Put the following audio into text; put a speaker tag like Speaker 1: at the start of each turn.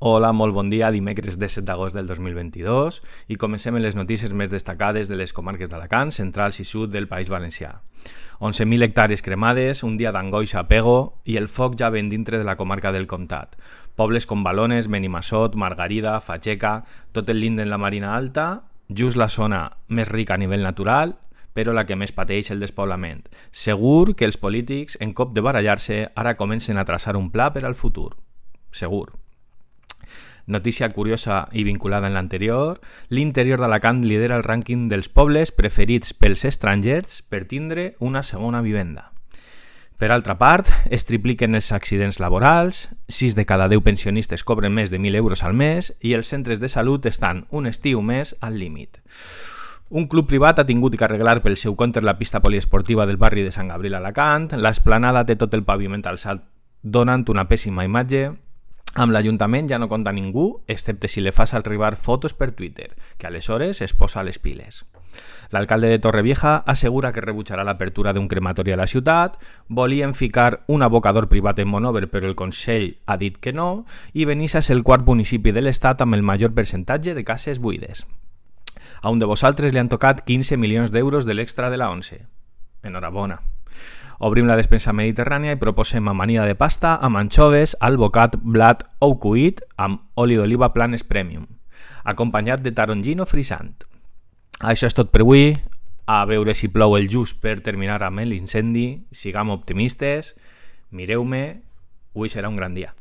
Speaker 1: Hola, molt bon dia, dimecres 17 d'agost del 2022 i comencem amb les notícies més destacades de les comarques d'Alacant, centrals i sud del País Valencià. 11.000 hectàrees cremades, un dia d'angoixa a Pego i el foc ja ben dintre de la comarca del Comtat. Pobles com Balones, Benimassot, Margarida, Fatxeca, tot el lind en la Marina Alta, just la zona més rica a nivell natural, però la que més pateix el despoblament. Segur que els polítics, en cop de barallar-se, ara comencen a traçar un pla per al futur. Segur. Notícia curiosa i vinculada en l'anterior, l'interior d'Alacant lidera el rànquing dels pobles preferits pels estrangers per tindre una segona vivenda. Per altra part, es tripliquen els accidents laborals, 6 de cada 10 pensionistes cobren més de 1.000 euros al mes i els centres de salut estan un estiu més al límit. Un club privat ha tingut que arreglar pel seu compte la pista poliesportiva del barri de Sant Gabriel Alacant, l'esplanada té tot el paviment alçat donant una pèssima imatge. Amb l'Ajuntament ja no compta ningú, excepte si li fas arribar fotos per Twitter, que aleshores es posa les piles. L'alcalde de Torrevieja assegura que rebutjarà l'apertura d'un crematori a la ciutat, volien ficar un abocador privat en Monover però el Consell ha dit que no, i Benissa és el quart municipi de l'estat amb el major percentatge de cases buides. A un de vosaltres li han tocat 15 milions d'euros de l'extra de la 11. Enhorabona. Obrim la despensa mediterrània i proposem amanida de pasta amb anxoves, albocat, blat ou cuit amb oli d'oliva Planes Premium, acompanyat de tarongino frisant. Això és tot per avui. A veure si plou el just per terminar amb l'incendi. Siguem optimistes. Mireu-me. Avui serà un gran dia.